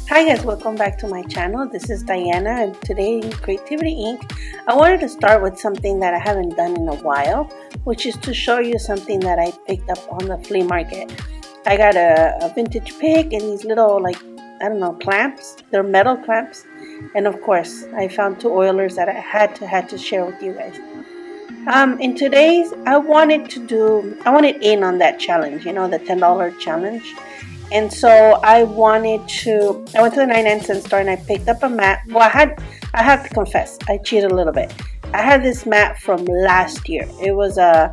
Hi guys, welcome back to my channel. This is Diana, and today in Creativity Inc. I wanted to start with something that I haven't done in a while, which is to show you something that I picked up on the flea market. I got a vintage pick and these little, I don't know, clamps. They're metal clamps. And of course, I found two oilers that I had to share with you guys. In today's, I wanted in on that challenge, the $10 challenge. And so I went to the 99-cent store and I picked up a mat. Well, I have to confess, I cheated a little bit. I had this mat from last year. It was I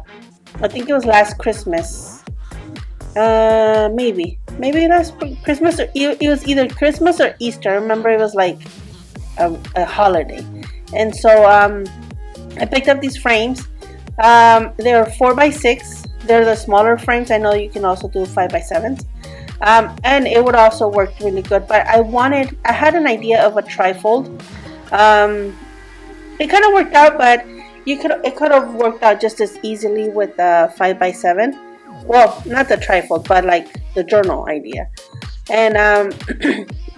think it was last Christmas. Maybe last Christmas, or it was either Christmas or Easter. I remember it was like a holiday. And so I picked up these frames. They're 4x6. They're the smaller frames. I know you can also do 5x7s. And it would also work really good, but I had an idea of a trifold. It kind of worked out, but it could have worked out just as easily with a 5x7. Well, not the trifold, but like the journal idea. And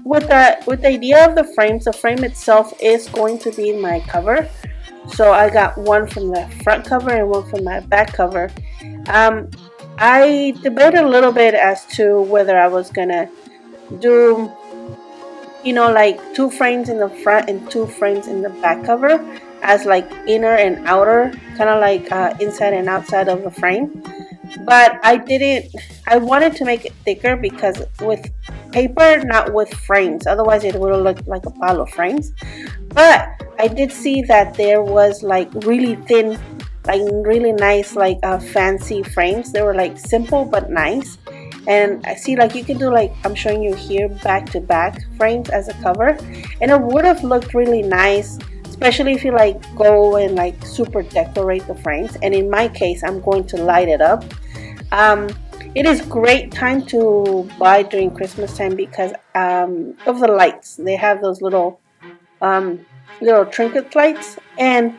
with the idea of the frames, the frame itself is going to be my cover. So I got one from the front cover and one from my back cover. I debated a little bit as to whether I was gonna do, like 2 frames in the front and 2 frames in the back cover as like inner and outer, kind of like inside and outside of the frame. But I wanted to make it thicker because with paper, not with frames. Otherwise it would have looked like a pile of frames. But I did see that there was like really thin, like really nice, like fancy frames. They were like simple but nice. And I see like you can do, like I'm showing you here, back to back frames as a cover, and it would have looked really nice, especially if you like go and like super decorate the frames. And in my case, I'm going to light it up. It is great time to buy during Christmas time because of the lights. They have those little trinket lights, and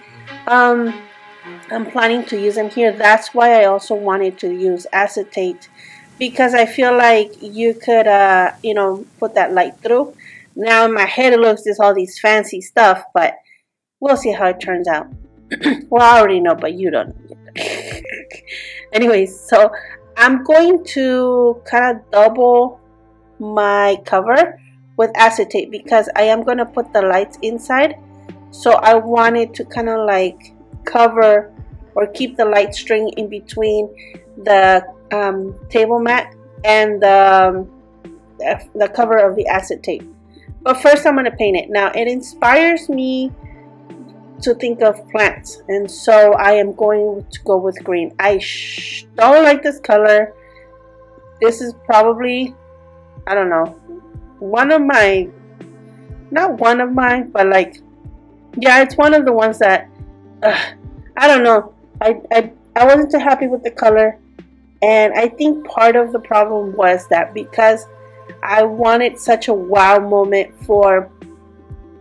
I'm planning to use them here. That's why I also wanted to use acetate, because I feel like you could put that light through. Now in my head it looks just all these fancy stuff, but we'll see how it turns out. Well, I already know, but you don't. Anyways, so I'm going to kind of double my cover with acetate because I am going to put the lights inside. So I wanted to kind of like cover or keep the light string in between the table mat and the cover of the acetate. But first I'm going to paint it. Now it inspires me to think of plants, and so I am going to go with green. I don't like this color. This is probably, I don't know, not one of mine, but like, yeah, it's one of the ones that I don't know. I wasn't too happy with the color, and I think part of the problem was that because I wanted such a wow moment for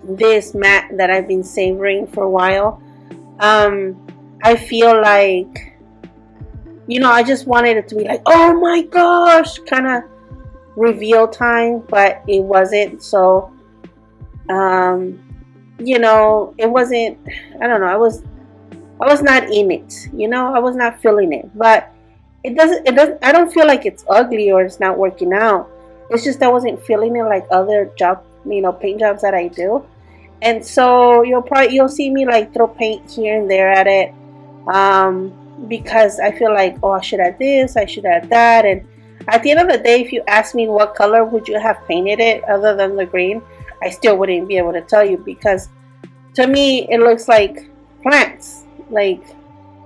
this mat that I've been savoring for a while. I feel like, I just wanted it to be like, oh my gosh, kind of reveal time, but it wasn't. So, it wasn't, I don't know, I was not in it, I was not feeling it. But it doesn't, I don't feel like it's ugly or it's not working out. It's just I wasn't feeling it like other paint jobs that I do. And so you'll see me like throw paint here and there at it, because I feel like, oh, I should add this, I should add that. And at the end of the day, if you ask me what color would you have painted it other than the green, I still wouldn't be able to tell you, because to me it looks like plants, like,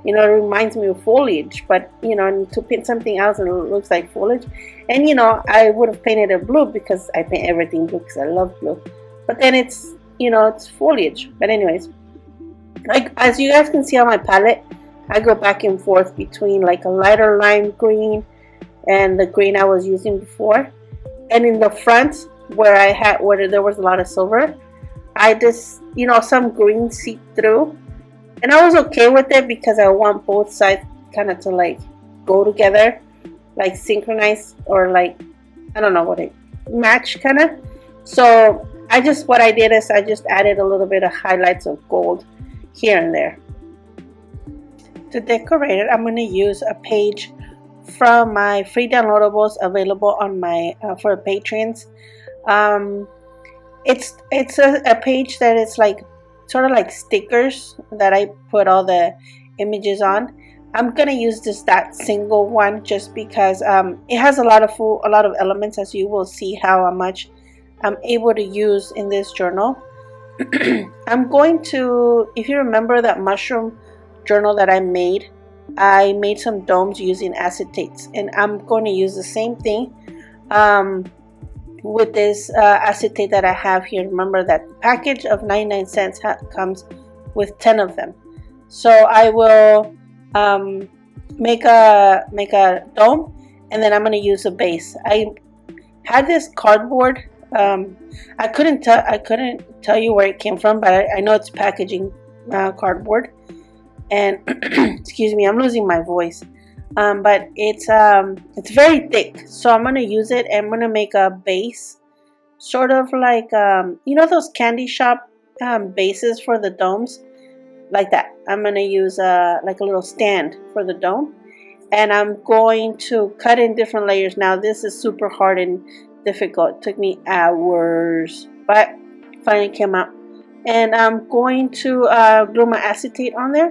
it reminds me of foliage. But and to paint something else and it looks like foliage, and I would have painted it blue because I paint everything blue because I love blue. But then it's it's foliage. But anyways, like as you guys can see on my palette, I go back and forth between like a lighter lime green and the green I was using before. And in the front where there was a lot of silver, I just some green seep through, and I was okay with it because I want both sides kind of to like go together, like synchronize, or like, I don't know what it match kind of. So what I did is I just added a little bit of highlights of gold here and there. To decorate it, I'm going to use a page from my free downloadables available on my for patrons. It's a page that is like sort of like stickers that I put all the images on. I'm gonna use that single one just because it has a lot of elements, as you will see how much I'm able to use in this journal. I'm going to, if you remember that mushroom journal that I made some domes using acetates, and I'm going to use the same thing with this acetate that I have here. Remember that the package of 99 cents comes with 10 of them. So I will make a dome, and then I'm going to use a base. I had this cardboard. I couldn't tell you where it came from, but I know it's packaging cardboard. And excuse me, I'm losing my voice. But it's very thick, so I'm gonna use it, and I'm gonna make a base, sort of like you know those candy shop bases for the domes, like that. I'm gonna use like a little stand for the dome, and I'm going to cut in different layers. Now this is super hard and difficult. It took me hours, but finally came out. And I'm going to glue my acetate on there,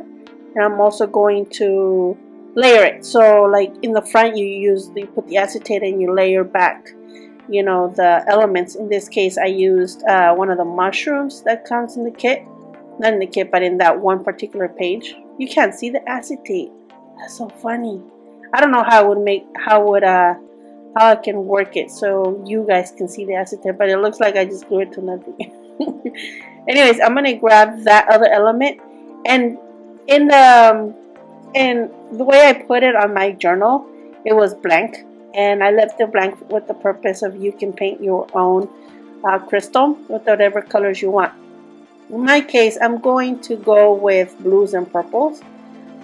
and I'm also going to layer it. So like in the front you put the acetate and you layer back, you know, the elements. In this case I used one of the mushrooms that comes in the kit, not in the kit but in that one particular page. You can't see the acetate. That's so funny. I don't know how I can work it so you guys can see the acetate, but it looks like I just glued it to nothing. Anyways, I'm gonna grab that other element, and in the way I put it on my journal, it was blank, and I left it blank with the purpose of you can paint your own crystal with whatever colors you want. In my case, I'm going to go with blues and purples.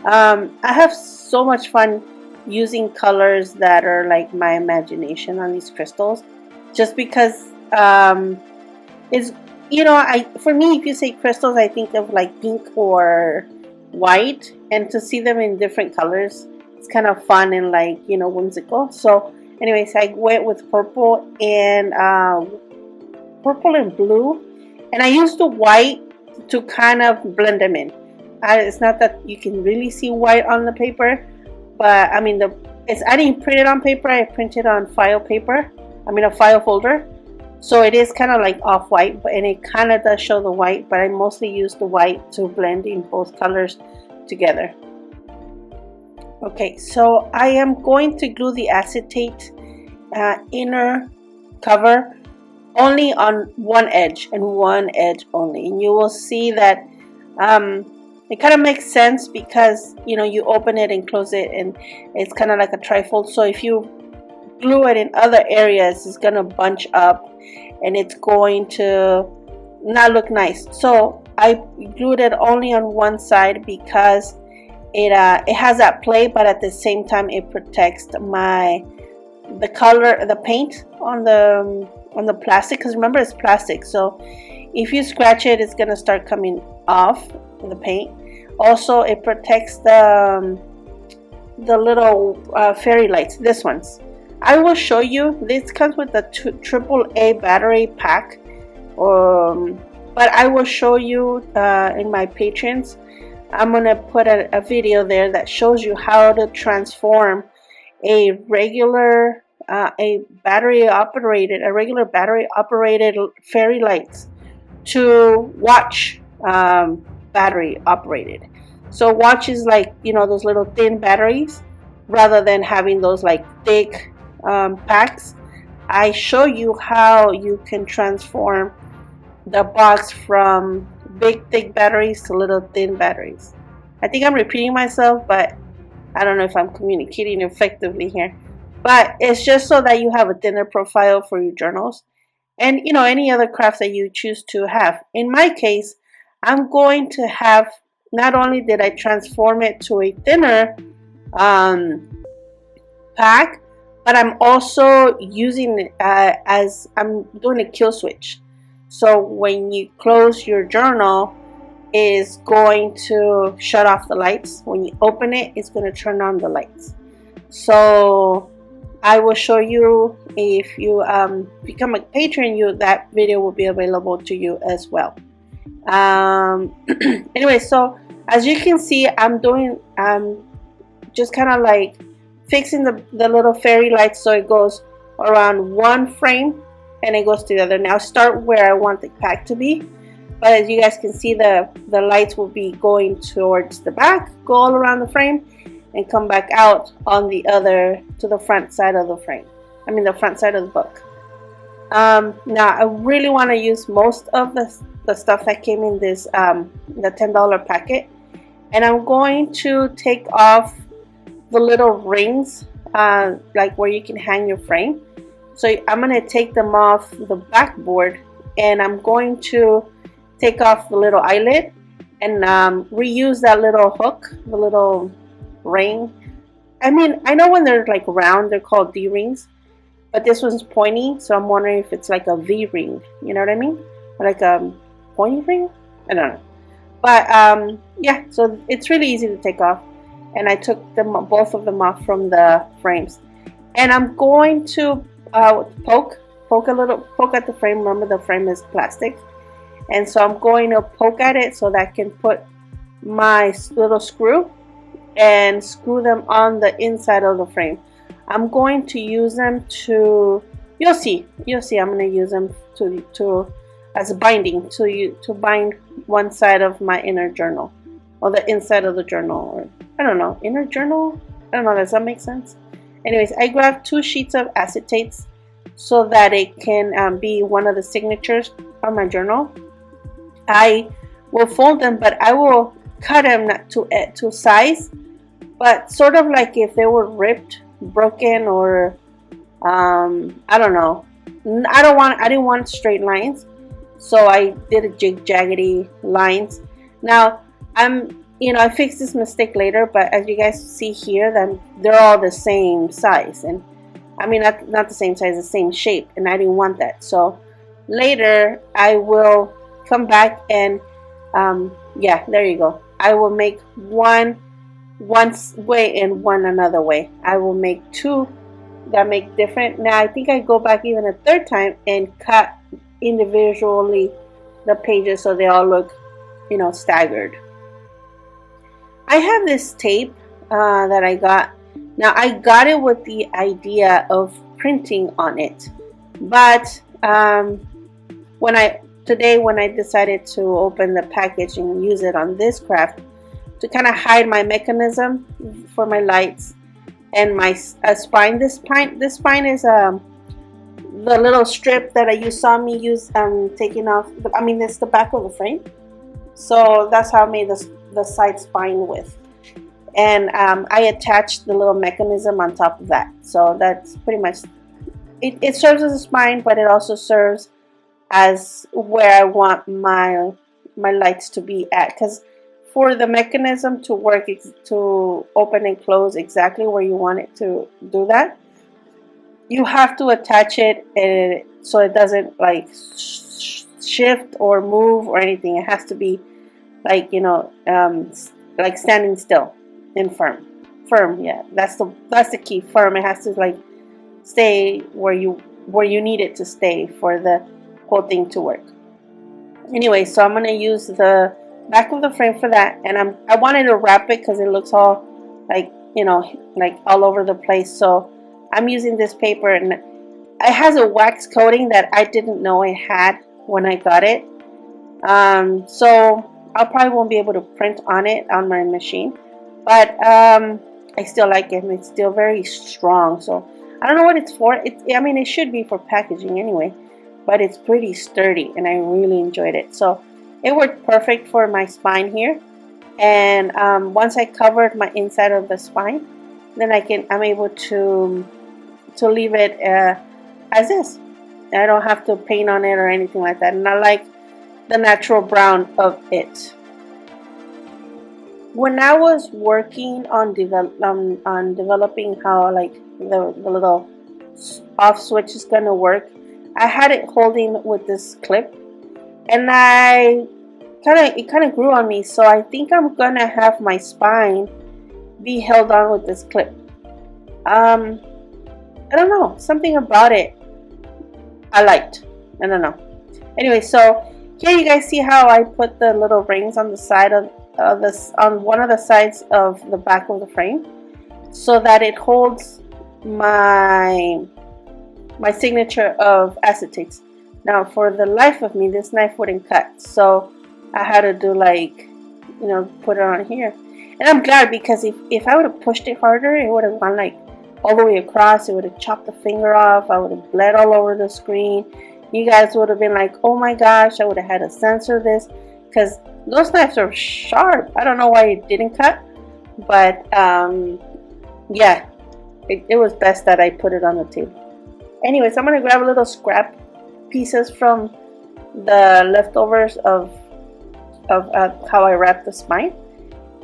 I have so much fun using colors that are like my imagination on these crystals, just because it's, you know, for me, if you say crystals, I think of like pink or white, and to see them in different colors, it's kind of fun and like, you know, whimsical. So anyways, I went with purple and blue, and I used the white to kind of blend them in. It's not that you can really see white on the paper, but I mean I didn't print it on paper. I printed on file paper. I mean a file folder. So it is kind of like off-white, and it kind of does show the white, but I mostly use the white to blend in both colors together. Okay, so I am going to glue the acetate inner cover only on one edge, and one edge only. And you will see that it kind of makes sense because, you know, you open it and close it, and it's kind of like a trifold. So if you glue it in other areas, it's going to bunch up and it's going to not look nice. So I glued it only on one side because it has that play, but at the same time it protects the color, the paint on the plastic, because remember it's plastic, so if you scratch it, it's gonna start coming off the paint. Also, it protects the little fairy lights. This one's, I will show you. This comes with the AAA battery pack, but I will show you in my patrons. I'm gonna put a video there that shows you how to transform a regular battery operated fairy lights to watch battery operated. So watch is like, you know, those little thin batteries, rather than having those like thick packs. I show you how you can transform the box from big thick batteries to little thin batteries. I think I'm repeating myself, but I don't know if I'm communicating effectively here. But it's just so that you have a thinner profile for your journals, and, you know, any other crafts that you choose to have. In my case, I'm going to have, not only did I transform it to a thinner pack, but I'm also using it as I'm doing a kill switch. So when you close your journal, is going to shut off the lights. When you open it, it's going to turn on the lights. So I will show you, if you become a patron, that video will be available to you as well. Anyway, so as you can see, I'm doing just kind of like fixing the little fairy lights so it goes around one frame and it goes to the other. Now start where I want the pack to be, but as you guys can see, the lights will be going towards the back, go all around the frame, and come back out on the other, to the front side of the frame. I mean the front side of the book. Now I really want to use most of the stuff that came in this the $10 packet, and I'm going to take off the little rings, like where you can hang your frame. So I'm going to take them off the backboard, and I'm going to take off the little eyelid and reuse that little hook, the little ring. I mean, I know when they're like round, they're called D-rings, but this one's pointy, so I'm wondering if it's like a V-ring, you know what I mean? Or like a pointy ring? I don't know. But yeah, so it's really easy to take off. And I took them, both of them off from the frames. And I'm going to poke at the frame. Remember, the frame is plastic. And so I'm going to poke at it so that I can put my little screw and screw them on the inside of the frame. I'm going to use them to, you'll see I'm going to use them to as a binding, to bind one side of my inner journal, or the inside of the journal, or I don't know, inner journal, I don't know, does that make sense? Anyways, I grabbed 2 sheets of acetates so that it can be one of the signatures on my journal. I will fold them, but I will cut them not to size, but sort of like if they were ripped, broken, or I don't know. I didn't want straight lines, so I did a jaggedy lines. Now I fixed this mistake later, but as you guys see here, then they're all the same size, and I mean not the same size, the same shape, and I didn't want that. So later I will come back and yeah, there you go. I will make one way and one another way. I will make 2 that make different. Now I think I go back even a 3rd time and cut individually the pages so they all look, staggered. I have this tape that I got. Now I got it with the idea of printing on it, but when I decided to open the package and use it on this craft to kind of hide my mechanism for my lights and my spine. This spine is the little strip that you saw me use taking off. It's the back of the frame. So that's how I made the side spine with. And I attached the little mechanism on top of that. So that's pretty much it serves as a spine, but it also serves as where I want my lights to be at, because for the mechanism to work, to open and close exactly where you want it to do that, you have to attach it so it doesn't like shift or move or anything. It has to be like like standing still and firm. Yeah, that's the key. Firm. It has to like stay where you need it to stay for the whole thing to work. Anyway, so I'm gonna use the back of the frame for that, and I wanted to wrap it because it looks all like like all over the place. So I'm using this paper, and it has a wax coating that I didn't know it had when I got it. So I probably won't be able to print on it on my machine, but I still like it, and it's still very strong. So I don't know what it's for. It should be for packaging anyway, but it's pretty sturdy, and I really enjoyed it. So it worked perfect for my spine here. And once I covered my inside of the spine, then I'm able to leave it as is. I don't have to paint on it or anything like that. And I like the natural brown of it. When I was working on developing how like the little off switch is gonna work. I had it holding with this clip, and it kind of grew on me. So I think I'm gonna have my spine be held on with this clip. I don't know, something about it I liked. I don't know. Anyway, so here you guys see how I put the little rings on the side of this, on one of the sides of the back of the frame, so that it holds my signature of acetates. Now, for the life of me, this knife wouldn't cut, so I had to do like, put it on here. And I'm glad, because if I would have pushed it harder, it would have gone like all the way across. It would have chopped the finger off. I would have bled all over the screen. You guys would have been like, oh my gosh, I would have had to censor this, because those knives are sharp. I don't know why it didn't cut, but yeah, it was best that I put it on the table. Anyways, I'm going to grab a little scrap pieces from the leftovers of how I wrapped the spine,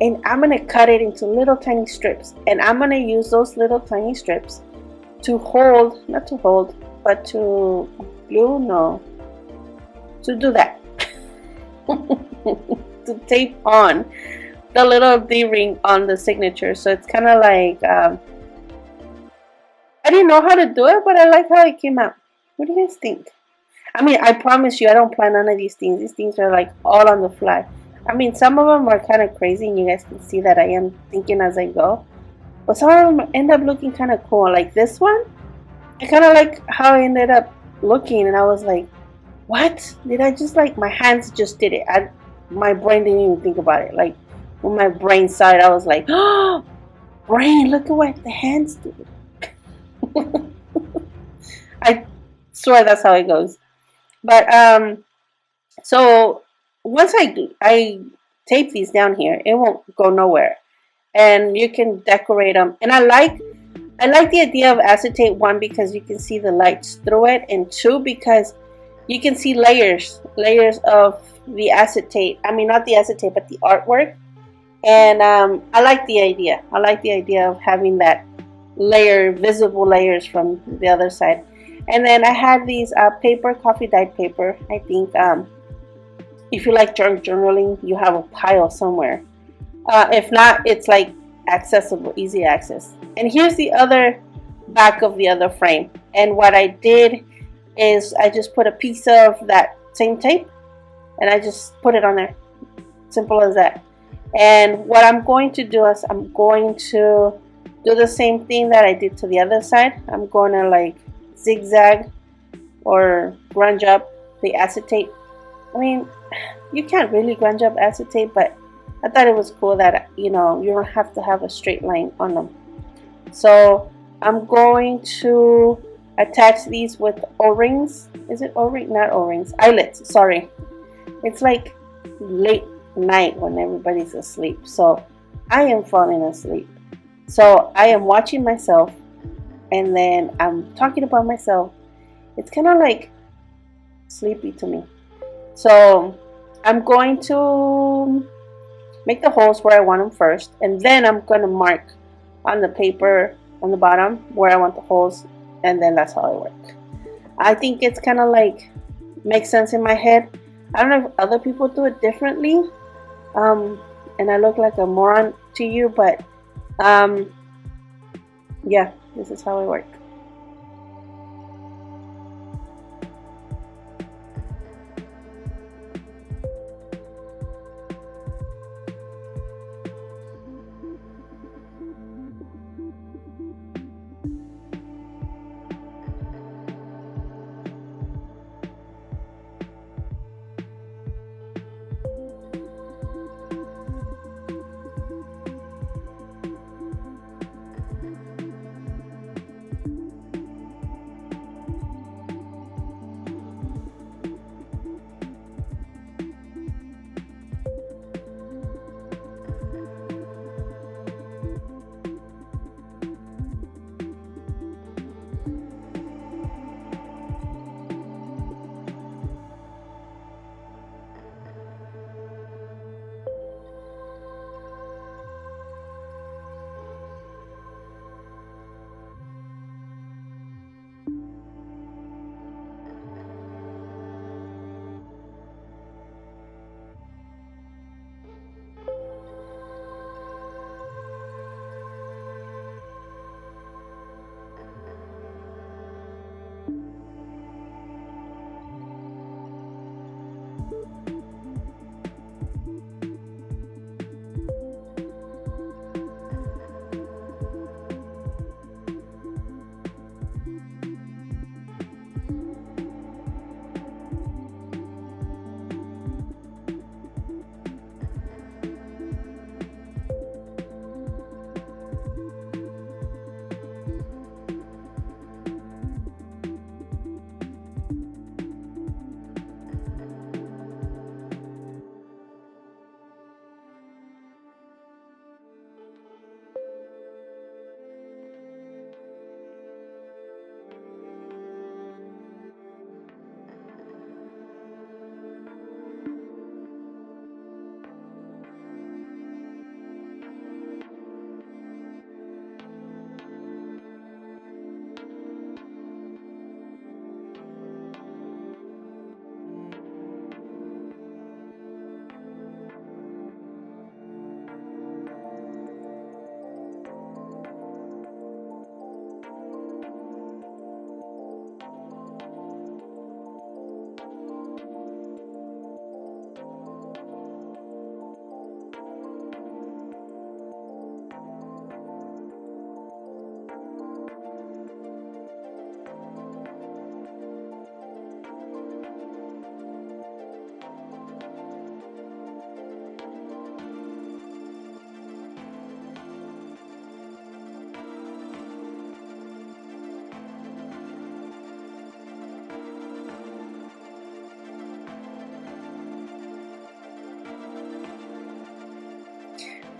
and I'm going to cut it into little tiny strips, and I'm going to use those little tiny strips to hold, not to hold, but to glue, no, to do that. To tape on the little D-ring on the signature. So it's kind of like, I didn't know how to do it, but I like how it came out. What do you guys think? I mean, I promise you, I don't plan none of these things. These things are like all on the fly. I mean, some of them are kind of crazy, and you guys can see that I am thinking as I go. But some of them end up looking kind of cool. Like this one, I kind of like how I ended up looking, and I was like, what? Did I just, like, my hands just did it. My brain didn't even think about it. Like, when my brain saw it, I was like, oh, brain, look at what the hands do. I swear that's how it goes. But so once I tape these down here, it won't go nowhere, and you can decorate them. And I like the idea of acetate, one, because you can see the lights through it, and two, because you can see layers of the acetate. I mean, not the acetate, but the artwork. And I like the idea. I like the idea of having that visible layers from the other side. And then I had these paper, coffee dyed paper. I think if you like journaling, you have a pile somewhere. If not, it's like accessible, easy access. And here's the other back of the other frame. And what I did is I just put a piece of that same tape, and I just put it on there. Simple as that. And what I'm going to do is I'm going to do the same thing that I did to the other side. I'm going to like zigzag or grunge up the acetate. I mean, you can't really grunge up acetate, but I thought it was cool that, you don't have to have a straight line on them. So I'm going to attach these with O-rings. Is it O-ring? Not O-rings. Eyelets. Sorry. It's like late night when everybody's asleep. So I am falling asleep. So I am watching myself, and then I'm talking about myself. It's kind of like sleepy to me. So I'm going to make the holes where I want them first, and then I'm going to mark on the paper on the bottom where I want the holes, and then that's how I work. I think it's kind of like makes sense in my head. I don't know if other people do it differently, and I look like a moron to you, but yeah, this is how I work.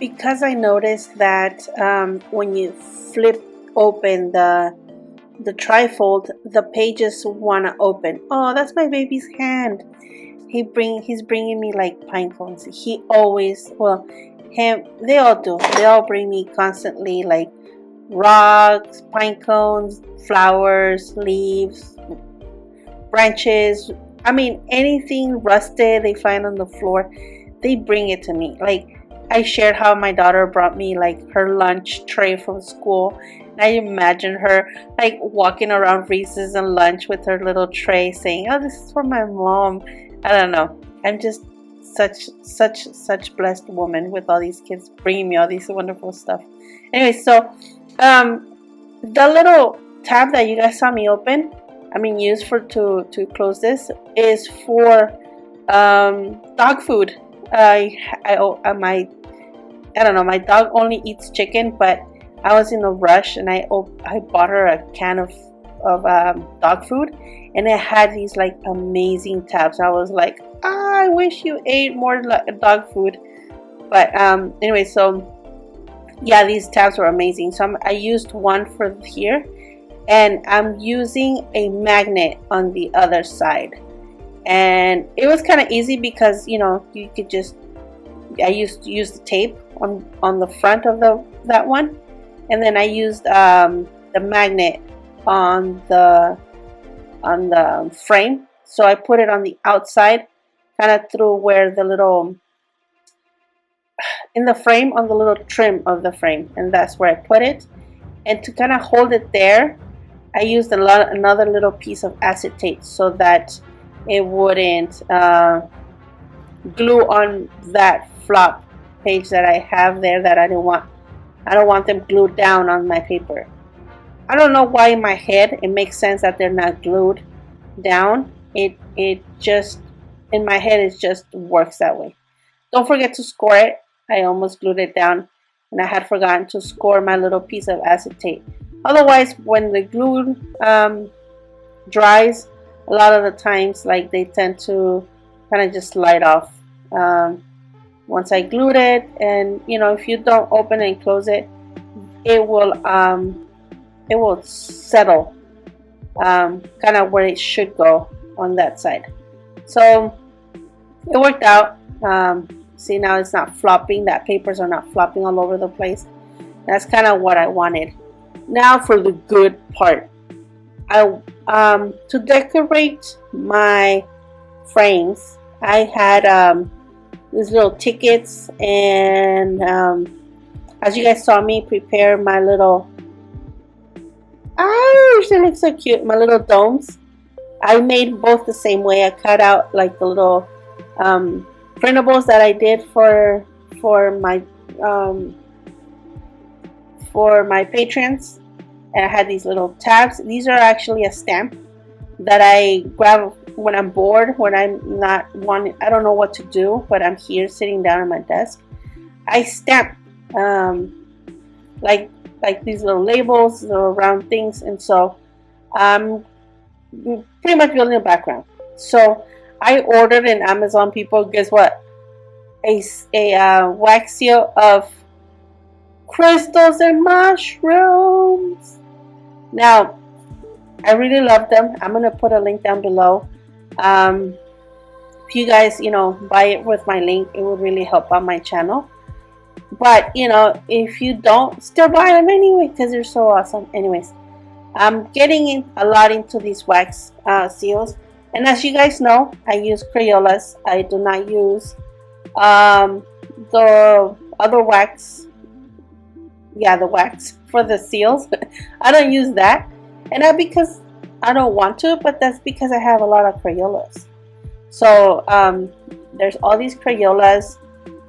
because I noticed that when you flip open the trifold, the pages want to open. Oh, that's my baby's hand. He's bringing me like pine cones. He always, well, they all do. They all bring me constantly like rocks, pine cones, flowers, leaves, branches. I mean, anything rusted they find on the floor, they bring it to me. Like, I shared how my daughter brought me like her lunch tray from school. And I imagine her like walking around recess and lunch with her little tray saying, "Oh, this is for my mom." I don't know. I'm just such blessed woman with all these kids bringing me all these wonderful stuff. Anyway, so the little tab that you guys saw me open, use for to close this, is for dog food. I don't know. My dog only eats chicken, but I was in a rush and I bought her a can of dog food, and it had these like amazing tabs. I was like, I wish you ate more dog food. But anyway, so yeah, these tabs were amazing. So I used one for here, and I'm using a magnet on the other side. And it was kind of easy because, you could just, I used to use the tape on the front of that one, and then I used the magnet on the frame. So I put it on the outside, kind of through where the little, in the frame, on the little trim of the frame, and that's where I put it. And to kind of hold it there, I used another little piece of acetate so that it wouldn't glue on that flop page that I have there that I don't want them glued down on my paper. I don't know why in my head it makes sense that they're not glued down. It just, in my head, it just works that way. Don't forget to score it. I almost glued it down, and I had forgotten to score my little piece of acetate. Otherwise, when the glue dries, a lot of the times, like, they tend to kind of just slide off. Once I glued it, and if you don't open and close it, it will settle kind of where it should go on that side. So it worked out. See, now it's not flopping. That papers are not flopping all over the place. That's kind of what I wanted. Now for the good part. To decorate my frames, I had these little tickets, and as you guys saw me prepare my little, they look so cute, my little domes. I made both the same way. I cut out like the little printables that I did for my patrons, and I had these little tabs. These are actually a stamp that I grab when I'm bored, when I'm not wanting, I don't know what to do, but I'm here sitting down at my desk. I stamp like these little labels, little round things, and so I'm pretty much building a background. So I ordered in Amazon, people, guess what? A wax seal of crystals and mushrooms. Now, I really love them. I'm going to put a link down below. If you guys, buy it with my link, it would really help out my channel. But, if you don't, still buy them anyway because they're so awesome. Anyways, I'm getting a lot into these wax seals. And as you guys know, I use Crayolas. I do not use the other wax. Yeah, the wax for the seals. I don't use that. And not because I don't want to, but that's because I have a lot of Crayolas. So there's all these Crayolas,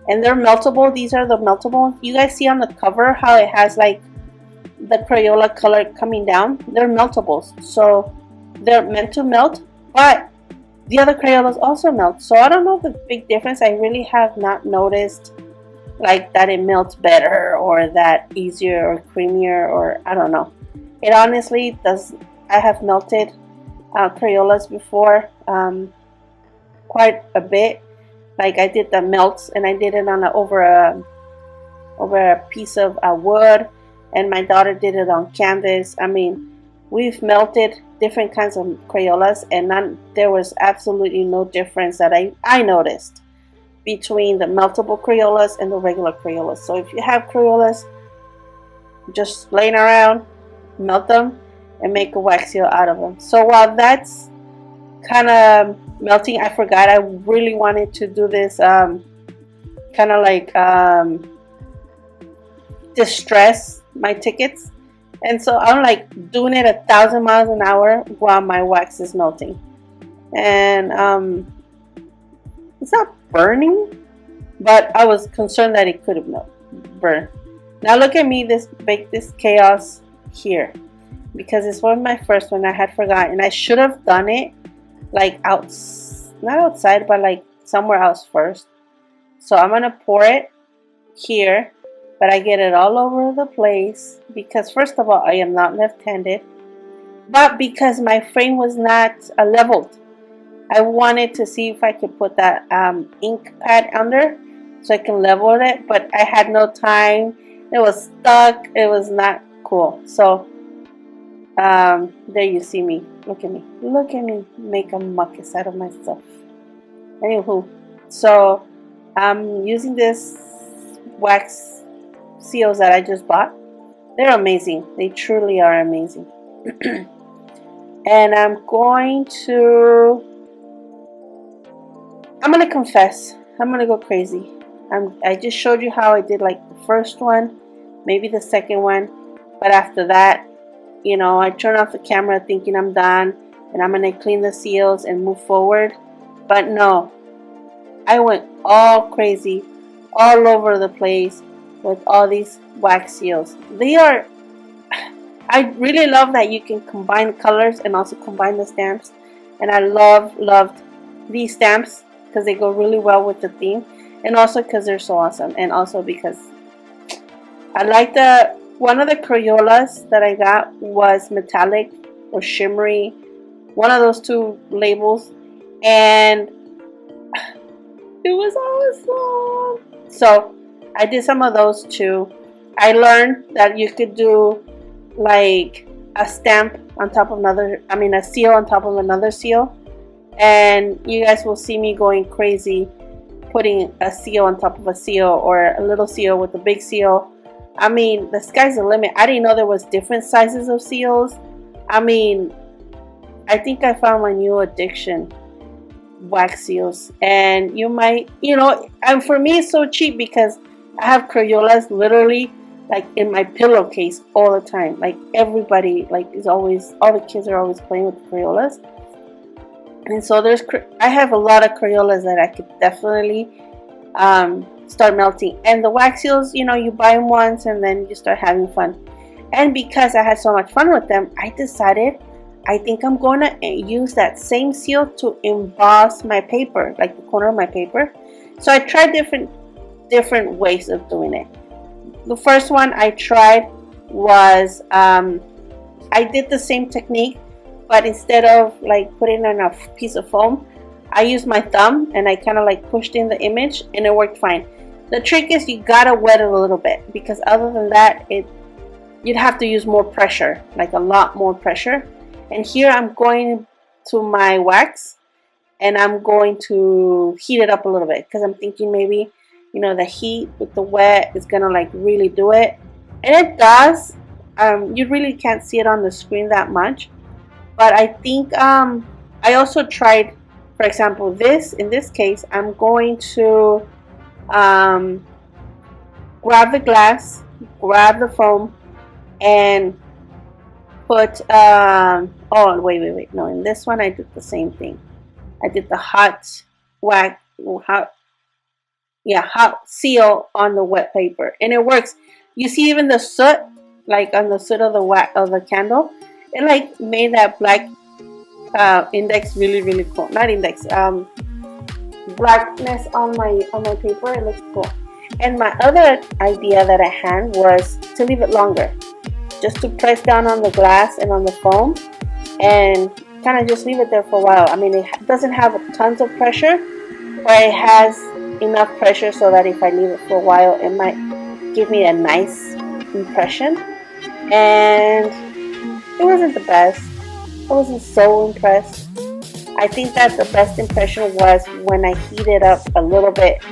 and they're meltable. These are the meltable. You guys see on the cover how it has like the Crayola color coming down? They're meltables. So they're meant to melt, but the other Crayolas also melt. So I don't know the big difference. I really have not noticed like that it melts better or that easier or creamier, or I don't know. It honestly does. I have melted Crayolas before quite a bit. Like I did the melts, and I did it on over over a piece of wood, and my daughter did it on canvas. I mean, we've melted different kinds of Crayolas, and there was absolutely no difference that I noticed between the meltable Crayolas and the regular Crayolas. So if you have Crayolas just laying around, melt them and make a wax seal out of them. So while that's kind of melting, I forgot I really wanted to do this kind of like distress my tickets, and so I'm like doing it 1,000 miles an hour while my wax is melting, and it's not burning, but I was concerned that it could have burned. Now look at me, bake this chaos here, because it's one of my first one. I had forgotten, and I should have done it like not outside, but like somewhere else first. So I'm gonna pour it here, but I get it all over the place because first of all, I am not left-handed, but because my frame was not leveled, I wanted to see if I could put that ink pad under so I can level it, but I had no time. It was stuck. It was not cool. So there you see me. Look at me. Look at me make a muckus out of myself. Anywho, so I'm using this wax seals that I just bought. They're amazing. They truly are amazing. And I'm going to confess. I'm going to go crazy. I just showed you how I did like the first one, maybe the second one, but after that, you know, I turn off the camera thinking I'm done and I'm going to clean the seals and move forward. But no, I went all crazy, all over the place with all these wax seals. I really love that you can combine colors and also combine the stamps. And I loved these stamps because they go really well with the theme. And also because they're so awesome. And also because I like one of the Crayolas that I got was metallic or shimmery. One of those two labels. And it was awesome. So I did some of those too. I learned that you could do like a stamp on top of a seal on top of another seal. And you guys will see me going crazy putting a seal on top of a seal or a little seal with a big seal. I mean, the sky's the limit. I didn't know there was different sizes of seals. I mean, I think I found my new addiction, wax seals. And you might, and for me it's so cheap because I have Crayolas literally like in my pillowcase all the time. Like everybody is always, all the kids are always playing with Crayolas. And so I have a lot of Crayolas that I could definitely start melting. And the wax seals, you buy them once and then you start having fun. And because I had so much fun with them, I decided I think I'm going to use that same seal to emboss my paper, like the corner of my paper. So I tried different ways of doing it. The first one I tried was I did the same technique, but instead of like putting in a piece of foam, I used my thumb and I kind of like pushed in the image and it worked fine. The trick is you gotta wet it a little bit because other than that, you'd have to use more pressure, like a lot more pressure. And here I'm going to my wax and I'm going to heat it up a little bit because I'm thinking maybe, the heat with the wet is gonna like really do it. And it does. You really can't see it on the screen that much. But I think I also tried, for example, in this case, I'm going to grab the glass, grab the foam, and put, oh, wait, no, in this one I did the same thing. I did the hot seal on the wet paper, and it works. You see even the soot, like on the soot of the candle, it like made that black index really cool. Not index, blackness on my paper. It looks cool. And my other idea that I had was to leave it longer, just to press down on the glass and on the foam and kind of just leave it there for a while. I mean, it doesn't have tons of pressure, but it has enough pressure so that if I leave it for a while, it might give me a nice impression, and it wasn't the best. I wasn't so impressed. I think that the best impression was when I heated up a little bit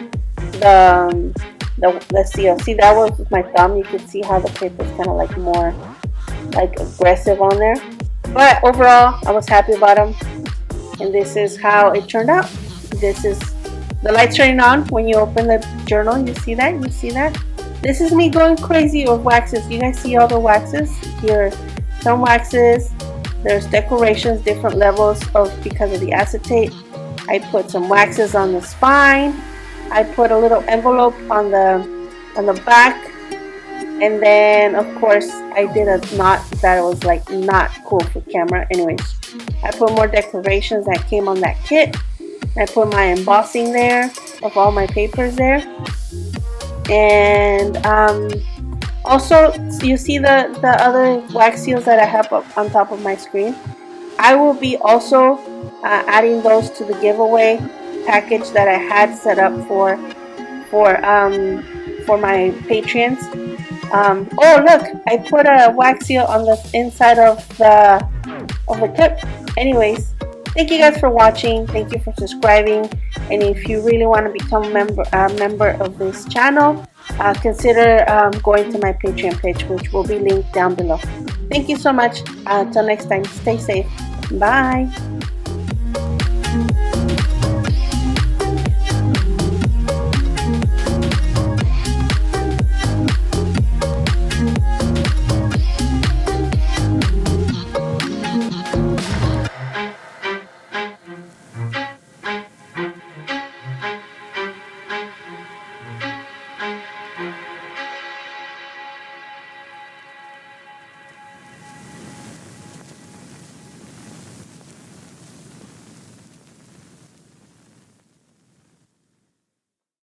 the seal. See, that was with my thumb. You could see how the paper is kind of like more like aggressive on there. But overall, I was happy about them, and this is how it turned out. This is the lights turning on when you open the journal. You see that? You see that? This is me going crazy with waxes. You guys see all the waxes? Here, some waxes. There's decorations, different levels of because of the acetate. I put some waxes on the spine. I put a little envelope on the back. And then, of course, I did a knot that was like not cool for camera. Anyways, I put more decorations that came on that kit. I put my embossing there of all my papers there. And also, you see the other wax seals that I have up on top of my screen. I will be also adding those to the giveaway package that I had set up for my Patreons. Oh look, I put a wax seal on the inside of the clip. Anyways, thank you guys for watching. Thank you for subscribing. And if you really want to become a member of this channel, consider going to my Patreon page, which will be linked down below. Thank you so much. Until next time, stay safe. Bye.